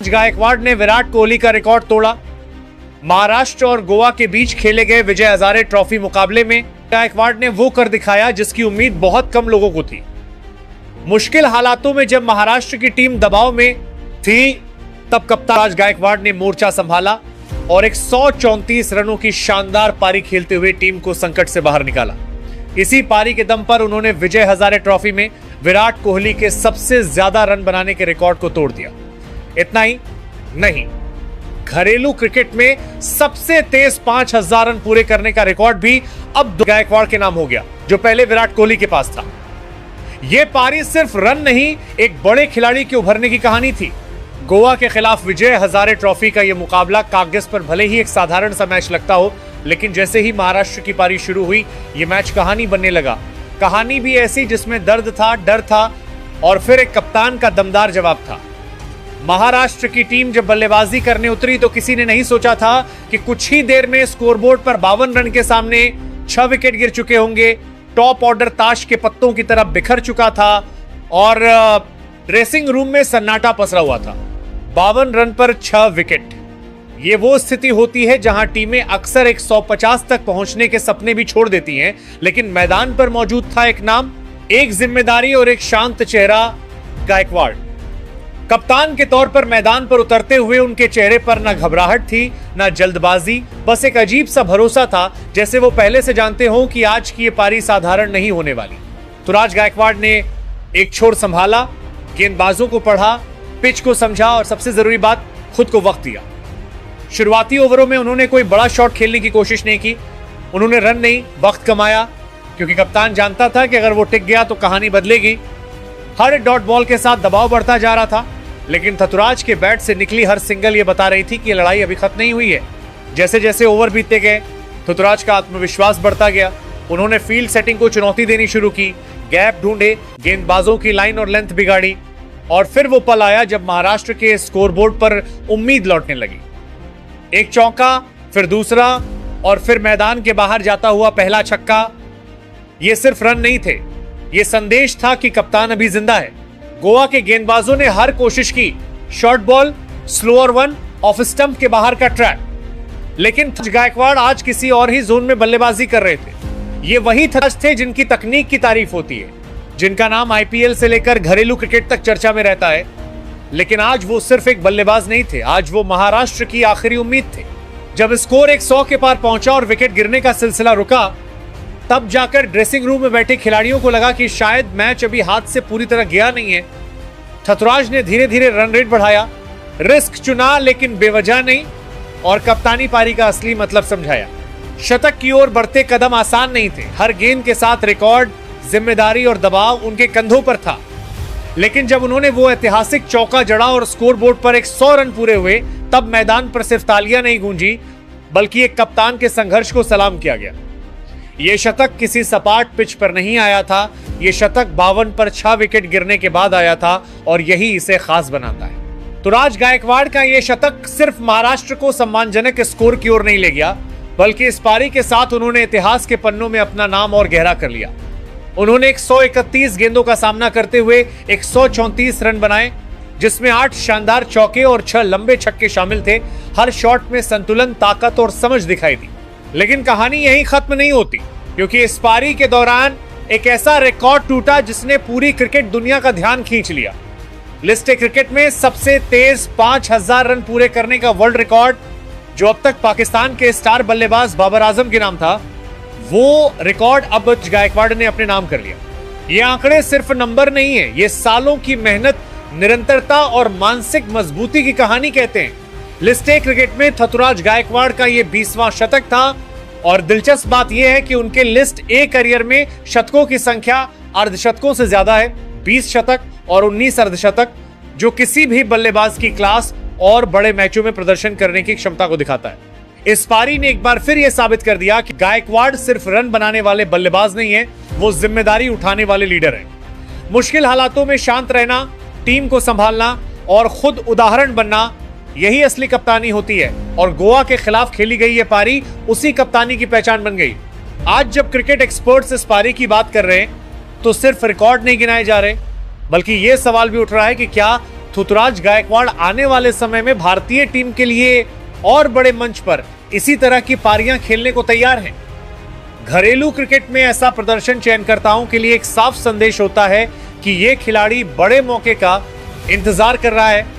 गायकवाड़ ने विराट कोहली का रिकॉर्ड तोड़ा। महाराष्ट्र और गोवा के बीच खेले गए विजय हजारे ट्रॉफी मुकाबले में गायकवाड़ ने वो कर दिखाया जिसकी उम्मीद बहुत कम लोगों को थी। मुश्किल हालातों में जब महाराष्ट्र की टीम दबाव में थी, तब कप्तान गायकवाड़ ने मोर्चा संभाला और 134 रनों की शानदार पारी खेलते हुए टीम को संकट से बाहर निकाला। इसी पारी के दम पर उन्होंने विजय हजारे ट्रॉफी में विराट कोहली के सबसे ज्यादा रन बनाने के रिकॉर्ड को तोड़ दिया। इतना ही नहीं, घरेलू क्रिकेट में सबसे तेज 5000 रन पूरे करने का रिकॉर्ड भी अब गायकवाड़ के नाम हो गया, जो पहले विराट कोहली के पास था। यह पारी सिर्फ रन नहीं, एक बड़े खिलाड़ी के उभरने की कहानी थी। गोवा के खिलाफ विजय हजारे ट्रॉफी का यह मुकाबला कागज पर भले ही एक साधारण सा मैच लगता हो, लेकिन जैसे ही महाराष्ट्र की पारी शुरू हुई, यह मैच कहानी बनने लगा। कहानी भी ऐसी जिसमें दर्द था, डर था और फिर एक कप्तान का दमदार जवाब था। महाराष्ट्र की टीम जब बल्लेबाजी करने उतरी तो किसी ने नहीं सोचा था कि कुछ ही देर में स्कोरबोर्ड पर 52 रन के सामने 6 विकेट गिर चुके होंगे। टॉप ऑर्डर ताश के पत्तों की तरह बिखर चुका था और ड्रेसिंग रूम में सन्नाटा पसरा हुआ था। 52 रन पर 6 विकेट, ये वो स्थिति होती है जहां टीमें अक्सर 150 तक पहुंचने के सपने भी छोड़ देती हैं, लेकिन मैदान पर मौजूद था एक नाम, एक जिम्मेदारी और एक शांत चेहरा, गायकवाड़। कप्तान के तौर पर मैदान पर उतरते हुए उनके चेहरे पर न घबराहट थी, न जल्दबाजी, बस एक अजीब सा भरोसा था, जैसे वो पहले से जानते हों कि आज की ये पारी साधारण नहीं होने वाली। तुराज गायकवाड़ ने एक छोर संभाला, गेंदबाजों को पढ़ा, पिच को समझा और सबसे जरूरी बात, खुद को वक्त दिया। शुरुआती ओवरों में उन्होंने कोई बड़ा शॉट खेलने की कोशिश नहीं की। उन्होंने रन नहीं, वक्त कमाया, क्योंकि कप्तान जानता था कि अगर वो टिक गया तो कहानी बदलेगी। हर डॉट बॉल के साथ दबाव बढ़ता जा रहा था, लेकिन थतुराज के बैट से निकली हर सिंगल ये बता रही थी कि लड़ाई अभी खत्म नहीं हुई है। जैसे जैसे ओवर बीतते गए, थतुराज का आत्मविश्वास बढ़ता गया। उन्होंने फील्ड सेटिंग को चुनौती देनी शुरू की, गैप ढूंढे, गेंदबाजों की लाइन और लेंथ बिगाड़ी, और फिर वो पल आया जब महाराष्ट्र के स्कोरबोर्ड पर उम्मीद लौटने लगी। एक चौका, फिर दूसरा, और फिर मैदान के बाहर जाता हुआ पहला छक्का। ये सिर्फ रन नहीं थे, ये संदेश था कि कप्तान अभी जिंदा है। गोवा के गेंदबाजों ने हर कोशिश की, short ball, slower one, off stump के बाहर का ट्रैक, लेकिन गायकवाड़ आज किसी और ही जोन में बल्लेबाजी कर रहे थे। ये वही थराज थे जिनकी तकनीक की तारीफ होती है, जिनका नाम आईपीएल से लेकर घरेलू क्रिकेट तक चर्चा में रहता है। लेकिन आज वो सिर्फ एक बल्लेबाज नहीं थे, आज वो महाराष्ट्र की आखिरी उम्मीद थे। जब स्कोर 100 के पार पहुंचा और विकेट गिरने का सिलसिला रुका, तब जाकर ड्रेसिंग रूम में बैठे खिलाड़ियों को लगा कि शायद मैच अभी हाथ से पूरी तरह गया नहीं है। थतुराज ने धीरे धीरे रन रेट बढ़ाया, रिस्क चुना लेकिन बेवजह नहीं, और कप्तानी पारी का असली मतलब समझाया। शतक की ओर बढ़ते कदम आसान नहीं थे, हर गेंद के साथ रिकॉर्ड, जिम्मेदारी और दबाव उनके कंधों पर था। लेकिन जब उन्होंने वो ऐतिहासिक चौका जड़ा और स्कोरबोर्ड पर 100 रन पूरे हुए, तब मैदान पर सिर्फ तालियां नहीं गूंजी, बल्कि एक कप्तान के संघर्ष को सलाम किया गया। ये शतक किसी सपाट पिच पर नहीं आया था, ये शतक 52 पर 6 विकेट गिरने के बाद आया था, और यही इसे खास बनाता है। तुराज गायकवाड़ का ये शतक सिर्फ महाराष्ट्र को सम्मानजनक स्कोर की ओर नहीं ले गया, बल्कि इस पारी के साथ उन्होंने इतिहास के पन्नों में अपना नाम और गहरा कर लिया। उन्होंने 131 गेंदों का सामना करते हुए 134 रन बनाए, जिसमें 8 शानदार चौके और 6 लंबे छक्के शामिल थे। हर शॉट में संतुलन, ताकत और समझ दिखाई दी। लेकिन कहानी यहीं खत्म नहीं होती, क्योंकि इस पारी के दौरान एक ऐसा रिकॉर्ड टूटा जिसने पूरी क्रिकेट दुनिया का ध्यान खींच लिया। लिस्ट ए क्रिकेट में सबसे तेज 5000 रन पूरे करने का वर्ल्ड रिकॉर्ड, जो अब तक पाकिस्तान के स्टार बल्लेबाज बाबर आजम के नाम था, वो रिकॉर्ड अब गायकवाड़ ने अपने नाम कर लिया। ये आंकड़े सिर्फ नंबर नहीं है, ये सालों की मेहनत, निरंतरता और मानसिक मजबूती की कहानी कहते हैं। लिस्ट ए क्रिकेट में थतुराज गायकवाड़ का ये 20वां शतक था, और दिलचस्प बात यह है कि उनके लिस्ट ए करियर में शतकों की संख्या अर्धशतकों से ज्यादा है, 20 शतक और 19 अर्धशतक, जो किसी भी बल्लेबाज की क्लास और बड़े मैचों में प्रदर्शन करने की क्षमता को दिखाता है। इस पारी ने एक बार फिर यह साबित कर दिया कि गायकवाड़ सिर्फ रन बनाने वाले बल्लेबाज नहीं है, वो जिम्मेदारी उठाने वाले लीडर हैं। मुश्किल हालातों में शांत रहना, टीम को संभालना और खुद उदाहरण बनना, यही असली कप्तानी होती है। और गोवा के खिलाफ खेली गई ये पारी उसी कप्तानी की पहचान बन गई। आज जब क्रिकेट एक्सपर्ट्स इस पारी की बात कर रहे हैं, तो सिर्फ रिकॉर्ड नहीं गिनाए जा रहे, बल्कि यह सवाल भी उठ रहा है कि क्या ऋतुराज गायकवाड़ आने वाले समय में भारतीय टीम के लिए और बड़े मंच पर इसी तरह की पारियां खेलने को तैयार हैं। घरेलू क्रिकेट में ऐसा प्रदर्शन चयनकर्ताओं के लिए एक साफ संदेश होता है कि यह खिलाड़ी बड़े मौके का इंतजार कर रहा है